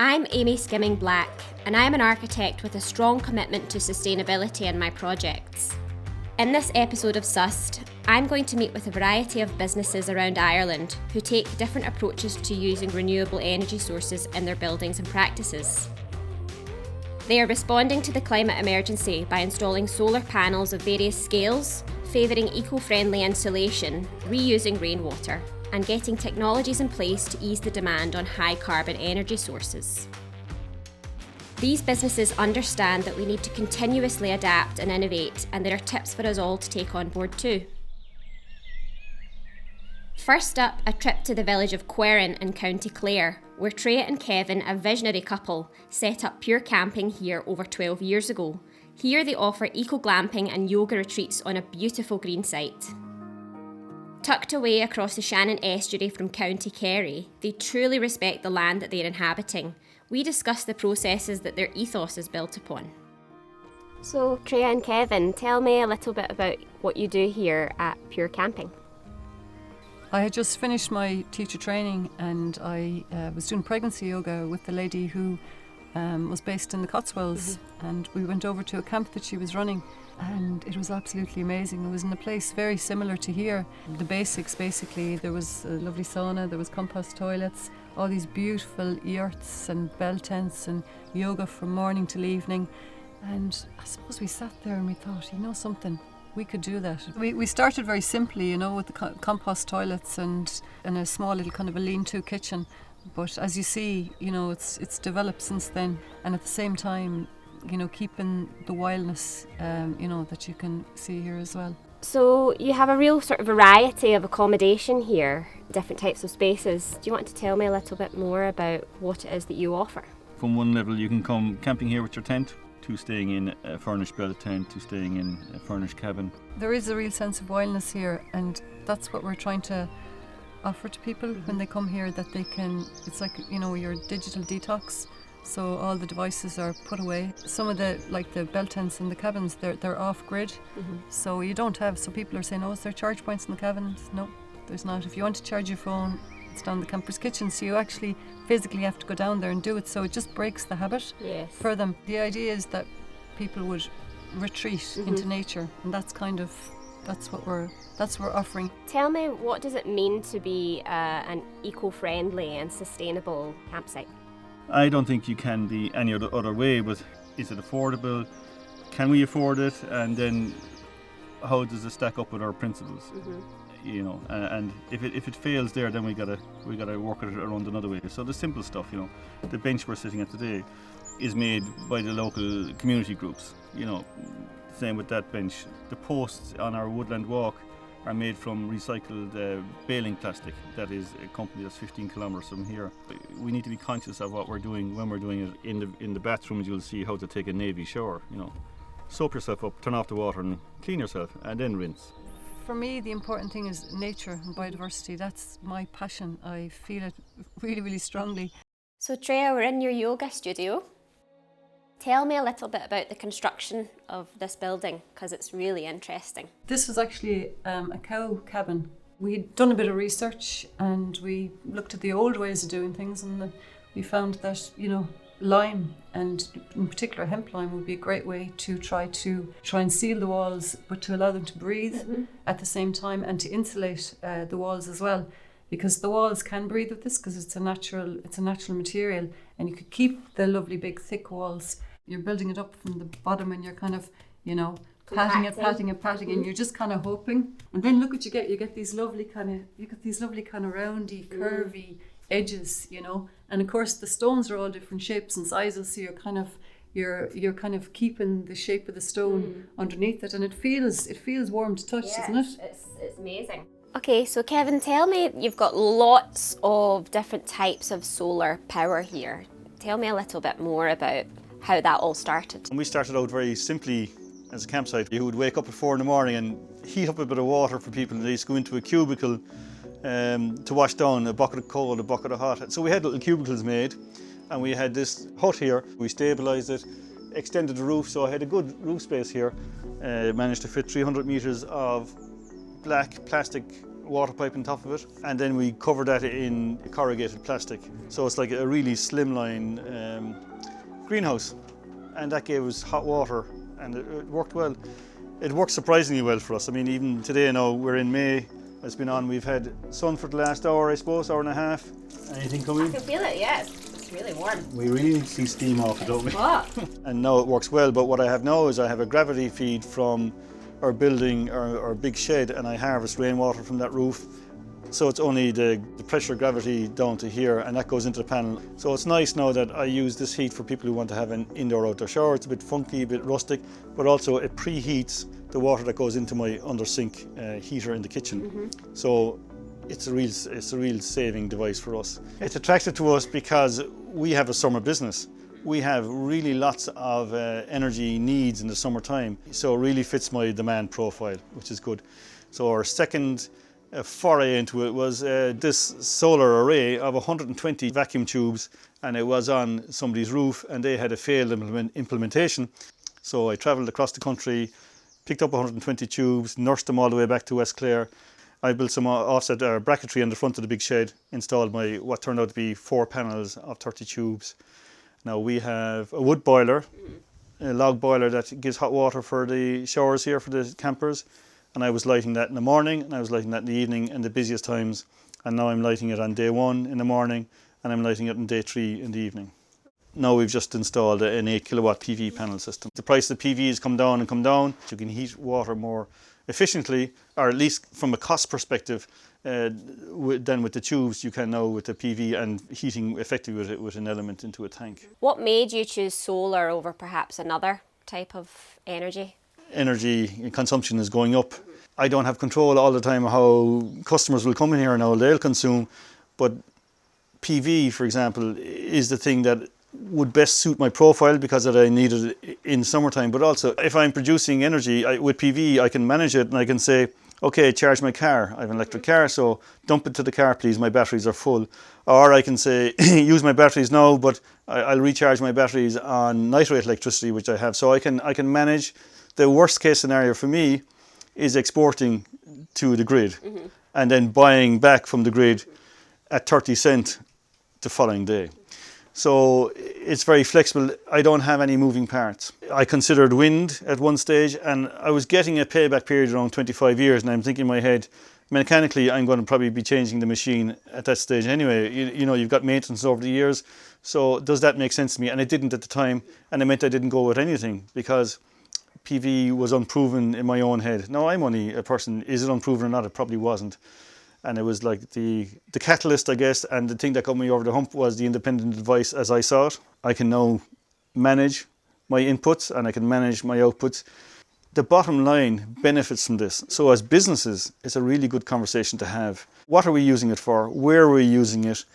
I'm Amy Skimming Black, and I'm an architect with a strong commitment to sustainability in my projects. In this episode of Sussed, I'm going to meet with a variety of businesses around Ireland who take different approaches to using renewable energy sources in their buildings and practices. They are responding to the climate emergency by installing solar panels of various scales, favouring eco-friendly insulation, reusing rainwater, and getting technologies in place to ease the demand on high carbon energy sources. These businesses understand that we need to continuously adapt and innovate, and there are tips for us all to take on board too. First up, a trip to the village of Querrin in County Clare, where Trey and Kevin, a visionary couple, set up Purecamping here over 12 years ago. Here they offer eco-glamping and yoga retreats on a beautiful green site. Tucked away across the Shannon estuary from County Kerry, they truly respect the land that they're inhabiting. We discuss the processes that their ethos is built upon. So, Trey and Kevin, tell me a little bit about what you do here at Purecamping. I had just finished my teacher training, and I was doing pregnancy yoga with the lady who was based in the Cotswolds, and we went over to a camp that she was running, and it was absolutely amazing. It was in a place very similar to here. The basics, basically, there was a lovely sauna, there was compost toilets, all these beautiful yurts and bell tents and yoga from morning till evening. And I suppose we sat there and we thought, you know something, we could do that. We started very simply, you know, with the compost toilets and a small little kind of a lean-to kitchen. But as you see, you know, it's developed since then. And at the same time, you know, keeping the wildness, you know, that you can see here as well. So you have a real sort of variety of accommodation here, different types of spaces. Do you want to tell me a little bit more about what it is that you offer? From one level, you can come camping here with your tent, to staying in a furnished bed tent, to staying in a furnished cabin. There is a real sense of wildness here, and that's what we're trying to offer to people when they come here, that they can, it's like, you know, your digital detox. So all the devices are put away. Some of the, like the bell tents and the cabins, they're off grid. So you don't have, so people are saying, oh, is there charge points in the cabins? No, there's not. If you want to charge your phone, it's down the camper's kitchen, so you actually physically have to go down there and do it. So it just breaks the habit for them. The idea is that people would retreat into nature, and that's what we're offering. Tell me, what does it mean to be an eco-friendly and sustainable campsite? I don't think you can be any other way, but is it affordable? Can we afford it? And then how does it stack up with our principles? You know, and if it fails there, then we gotta work it around another way. So the simple stuff, you know, the bench we're sitting at today is made by the local community groups. You know, same with that bench. The posts on our woodland walk are made from recycled baling plastic. That is a company that's 15 kilometres from here. We need to be conscious of what we're doing when we're doing it. In the bathrooms, you'll see how to take a navy shower. You know, soap yourself up, turn off the water, and clean yourself, and then rinse. For me, the important thing is nature and biodiversity. That's my passion. I feel it really, really strongly. So Treya, we're in your yoga studio. Tell me a little bit about the construction of this building, because it's really interesting. This was actually a cow cabin. We'd done a bit of research and we looked at the old ways of doing things, and we found that, you know, lime, and in particular hemp lime, would be a great way to try and seal the walls, but to allow them to breathe at the same time, and to insulate the walls as well, because the walls can breathe with this, because it's a natural material, and you could keep the lovely big thick walls. You're building it up from the bottom, and you're kind of, you know, patting it, and you're just kind of hoping. And then look what you get. You get these lovely kind of roundy, curvy edges, you know. And of course, the stones are all different shapes and sizes, so you're kind of keeping the shape of the stone underneath it, and it feels warm to touch, doesn't it? It's amazing. Okay, so Kevin, tell me, you've got lots of different types of solar power here. Tell me a little bit more about how that all started. And we started out very simply as a campsite. You would wake up at 4 a.m. and heat up a bit of water for people, and they used to go into a cubicle to wash down a bucket of cold, a bucket of hot. So we had little cubicles made, and we had this hut here. We stabilised it, extended the roof, so I had a good roof space here. Managed to fit 300 metres of black plastic water pipe on top of it, and then we cover that in corrugated plastic. So it's like a really slimline greenhouse, and that gave us hot water, and it worked well. It worked surprisingly well for us. I mean, even today now, we're in May, it's been on, we've had sun for the last hour, I suppose, hour and a half. Anything coming? I can feel it, yes. It's really warm. We really see steam off it, don't we? Hot. And now it works well, but what I have now is I have a gravity feed from our building, our big shed, and I harvest rainwater from that roof. So it's only the pressure gravity down to here, and that goes into the panel. So it's nice now that I use this heat for people who want to have an indoor-outdoor shower. It's a bit funky, a bit rustic, but also it preheats the water that goes into my under sink heater in the kitchen. So it's a real saving device for us. It's attractive to us because we have a summer business. We have really lots of energy needs in the summertime, so it really fits my demand profile, which is good. So our second foray into it was this solar array of 120 vacuum tubes, and it was on somebody's roof, and they had a failed implementation. So I travelled across the country, picked up 120 tubes, nursed them all the way back to West Clare. I built some offset bracketry on the front of the big shed, installed my what turned out to be 4 panels of 30 tubes. Now we have a wood boiler, a log boiler that gives hot water for the showers here for the campers. And I was lighting that in the morning, and I was lighting that in the evening in the busiest times. And now I'm lighting it on day 1 in the morning, and I'm lighting it on day 3 in the evening. Now we've just installed an 8 kilowatt PV panel system. The price of PV has come down and come down. You can heat water more efficiently, or at least from a cost perspective, than with the tubes you can now with the PV, and heating effectively with it with an element into a tank. What made you choose solar over perhaps another type of energy? Energy consumption is going up. I don't have control all the time of how customers will come in here and how they'll consume, but PV, for example, is the thing that would best suit my profile because I need it in summertime. But also, if I'm producing energy with PV, I can manage it and I can say, okay, charge my car. I have an electric car, so dump it to the car, please. My batteries are full. Or I can say, use my batteries now, but I'll recharge my batteries on nitrate electricity, which I have. So I can manage. The worst case scenario for me is exporting to the grid and then buying back from the grid at 30 cents the following day. So it's very flexible. I don't have any moving parts. I considered wind at one stage, and I was getting a payback period around 25 years, and I'm thinking in my head, mechanically I'm going to probably be changing the machine at that stage anyway. You know, you've got maintenance over the years, so does that make sense to me? And it didn't at the time, and it meant I didn't go with anything because PV was unproven in my own head. Now I'm only a person, is it unproven or not? It probably wasn't. And it was like the catalyst, I guess, and the thing that got me over the hump was the independent advice as I saw it. I can now manage my inputs and I can manage my outputs. The bottom line benefits from this. So as businesses, it's a really good conversation to have. What are we using it for? Where are we using it?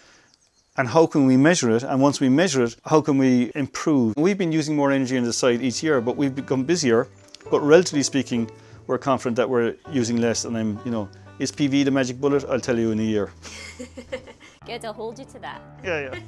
And how can we measure it? And once we measure it, how can we improve? We've been using more energy on the site each year, but we've become busier. But relatively speaking, we're confident that we're using less. And is PV the magic bullet? I'll tell you in a year. Good, I'll hold you to that. Yeah.